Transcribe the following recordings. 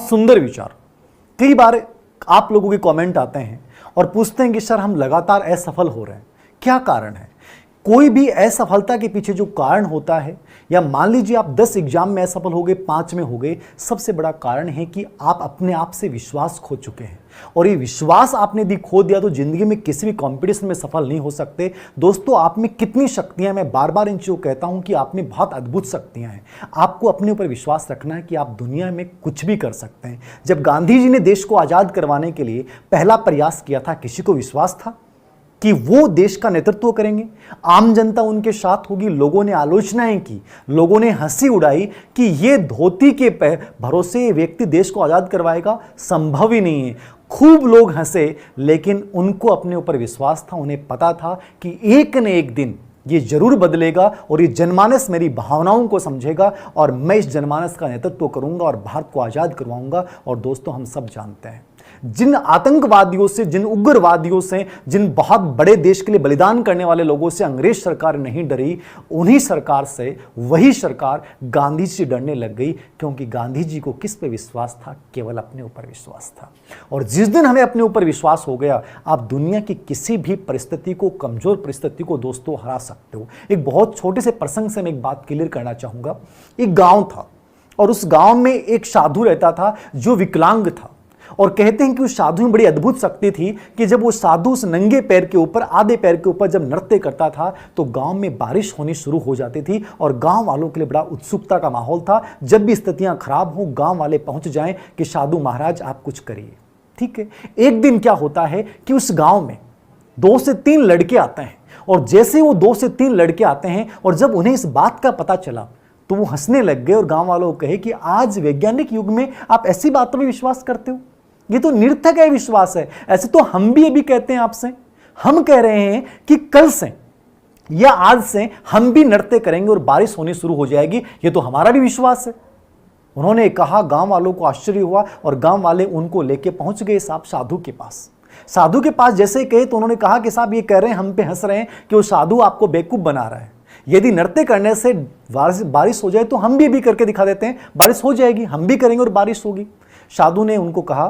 सुंदर विचार। कई बार आप लोगों के कमेंट आते हैं और पूछते हैं कि सर हम लगातार असफल हो रहे हैं, क्या कारण है? कोई भी असफलता के पीछे जो कारण होता है, या मान लीजिए आप 10 एग्जाम में असफल हो गए, 5 में हो गए, सबसे बड़ा कारण है कि आप अपने आप से विश्वास खो चुके हैं। और ये विश्वास आपने यदि खो दिया तो जिंदगी में किसी भी कंपटीशन में सफल नहीं हो सकते। दोस्तों, आप में कितनी शक्तियां, मैं बार बार इन चीज़ों को कहता हूं कि आप में बहुत अद्भुत शक्तियां हैं। आपको अपने ऊपर विश्वास रखना है कि आप दुनिया में कुछ भी कर सकते हैं। जब गांधी जी ने देश को आज़ाद करवाने के लिए पहला प्रयास किया था, किसी को विश्वास था कि वो देश का नेतृत्व करेंगे? आम जनता उनके साथ होगी। लोगों ने आलोचनाएं की, लोगों ने हंसी उड़ाई कि ये धोती के भरोसे व्यक्ति देश को आजाद करवाएगा, संभव ही नहीं है। खूब लोग हंसे, लेकिन उनको अपने ऊपर विश्वास था। उन्हें पता था कि एक न एक दिन ये जरूर बदलेगा और ये जनमानस मेरी भावनाओं को समझेगा और मैं इस जनमानस का नेतृत्व करूंगा और भारत को आजाद करवाऊंगा। और दोस्तों, हम सब जानते हैं जिन आतंकवादियों से, जिन उग्रवादियों से, जिन बहुत बड़े देश के लिए बलिदान करने वाले लोगों से अंग्रेज सरकार नहीं डरी, उन्हीं सरकार से वही सरकार गांधी जी से डरने लग गई। क्योंकि गांधी जी को किस पे विश्वास था? केवल अपने ऊपर विश्वास था। और जिस दिन हमें अपने ऊपर विश्वास हो गया, आप दुनिया की किसी भी परिस्थिति को, कमजोर परिस्थिति को दोस्तों हरा सकते हो। एक बहुत छोटे से प्रसंग से मैं एक बात क्लियर करना चाहूंगा। एक गांव था और उस गांव में एक साधु रहता था जो विकलांग था। और कहते हैं कि उस साधु में बड़ी अद्भुत शक्ति थी कि जब वो साधु उस नंगे पैर के ऊपर, आधे पैर के ऊपर जब नृत्य करता था तो गांव में बारिश होनी शुरू हो जाती थी। और गांव वालों के लिए बड़ा उत्सुकता का माहौल था। जब भी स्थितियां खराब हो, गांव वाले पहुंच जाएं कि साधु महाराज आप कुछ करिए। ठीक है, एक दिन क्या होता है कि उस गांव में 2 से 3 लड़के आते हैं। और जैसे वो 2 से 3 लड़के आते हैं और जब उन्हें इस बात का पता चला तो वो हंसने लग गए और गांव वालों को कहे कि आज वैज्ञानिक युग में आप ऐसी बातों में विश्वास करते हो? ये तो निरर्थक है विश्वास है। ऐसे तो हम भी अभी कहते हैं आपसे, हम कह रहे हैं कि कल से या आज से हम भी नृत्य करेंगे और बारिश होनी शुरू हो जाएगी। ये तो हमारा भी विश्वास है। उन्होंने कहा, गांव वालों को आश्चर्य हुआ और गांव वाले उनको लेके पहुंच गए साहब साधु के पास। साधु के पास जैसे ही गए तो उन्होंने कहा कि साहब ये कह रहे हैं, हम पे हंस रहे हैं कि वो साधु आपको बेवकूफ बना रहा है। यदि नृत्य करने से बारिश हो जाए तो हम भी करके दिखा देते हैं, बारिश हो जाएगी, हम भी करेंगे और बारिश होगी। साधु ने उनको कहा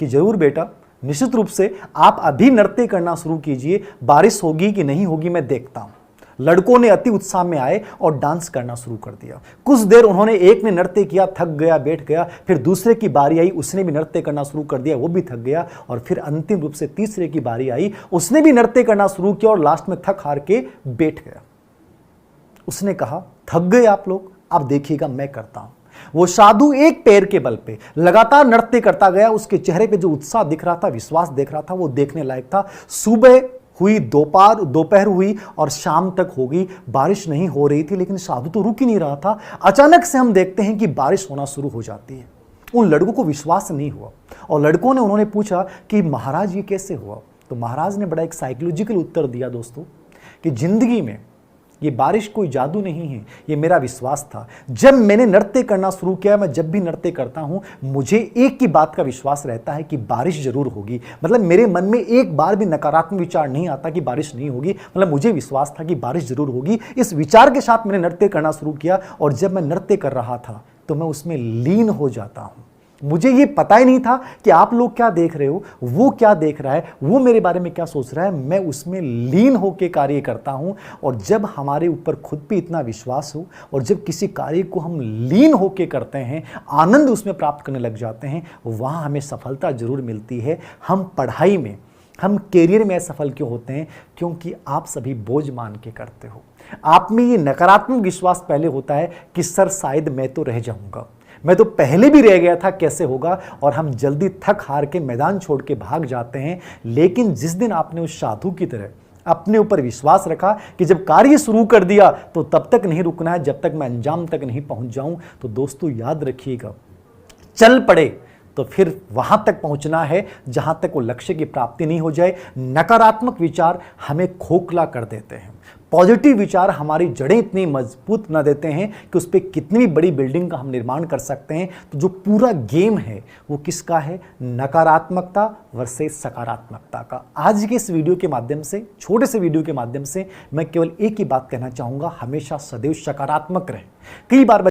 कि जरूर बेटा, निश्चित रूप से आप अभी नृत्य करना शुरू कीजिए, बारिश होगी कि नहीं होगी मैं देखता हूं। लड़कों ने अति उत्साह में आए और डांस करना शुरू कर दिया। कुछ देर उन्होंने, एक ने नृत्य किया, थक गया, बैठ गया। फिर दूसरे की बारी आई, उसने भी नृत्य करना शुरू कर दिया, वो भी थक गया। और फिर अंतिम रूप से तीसरे की बारी आई, उसने भी नृत्य करना शुरू किया और लास्ट में थक हार के बैठ गया। उसने कहा, थक गए आप लोग, अब देखिएगा मैं करता हूं। वो साधु एक पैर के बल पे लगातार नृत्य करता गया। उसके चेहरे पे जो उत्साह दिख रहा था, विश्वास दिख रहा था, वो देखने लायक था। सुबह हुई, दोपहर हुई और शाम तक हो गई, बारिश नहीं हो रही थी, लेकिन साधु तो रुक ही नहीं रहा था। अचानक से हम देखते हैं कि बारिश होना शुरू हो जाती है। उन लड़कों को विश्वास नहीं हुआ और लड़कों ने, उन्होंने पूछा कि महाराज ये कैसे हुआ? तो महाराज ने बड़ा एक साइकोलॉजिकल उत्तर दिया दोस्तों, कि जिंदगी में ये बारिश कोई जादू नहीं है, ये मेरा विश्वास था। जब मैंने नृत्य करना शुरू किया, मैं जब भी नृत्य करता हूं मुझे एक ही बात का विश्वास रहता है कि बारिश जरूर होगी। मतलब मेरे मन में एक बार भी नकारात्मक विचार नहीं आता कि बारिश नहीं होगी। मतलब मुझे विश्वास था कि बारिश जरूर होगी। इस विचार के साथ मैंने नृत्य करना शुरू किया और जब मैं नृत्य कर रहा था तो मैं उसमें लीन हो जाता हूं। मुझे ये पता ही नहीं था कि आप लोग क्या देख रहे हो, वो क्या देख रहा है, वो मेरे बारे में क्या सोच रहा है। मैं उसमें लीन होकर कार्य करता हूं। और जब हमारे ऊपर खुद पे इतना विश्वास हो और जब किसी कार्य को हम लीन होकर करते हैं, आनंद उसमें प्राप्त करने लग जाते हैं, वहां हमें सफलता जरूर मिलती है। हम पढ़ाई में, हम कैरियर में असफल क्यों होते हैं? क्योंकि आप सभी बोझ मान के करते हो। आप में ये नकारात्मक विश्वास पहले होता है कि सर शायद मैं तो रह जाऊंगा, मैं तो पहले भी रह गया था, कैसे होगा? और हम जल्दी थक हार के मैदान छोड़ के भाग जाते हैं। लेकिन जिस दिन आपने उस साधु की तरह अपने ऊपर विश्वास रखा कि जब कार्य शुरू कर दिया तो तब तक नहीं रुकना है जब तक मैं अंजाम तक नहीं पहुंच जाऊं, तो दोस्तों याद रखिएगा, चल पड़े तो फिर वहां तक पहुंचना है जहां तक वो लक्ष्य की प्राप्ति नहीं हो जाए। नकारात्मक विचार हमें खोखला कर देते हैं। पॉजिटिव विचार हमारी जड़ें इतनी मजबूत न देते हैं कि उस पर कितनी भी बड़ी बिल्डिंग का हम निर्माण कर सकते हैं। तो जो पूरा गेम है वो किसका है? नकारात्मकता वर्सेस सकारात्मकता का। आज के इस वीडियो के माध्यम से, छोटे से वीडियो के माध्यम से, मैं केवल एक ही बात कहना चाहूंगा, हमेशा सदैव सकारात्मक रहें। कई बार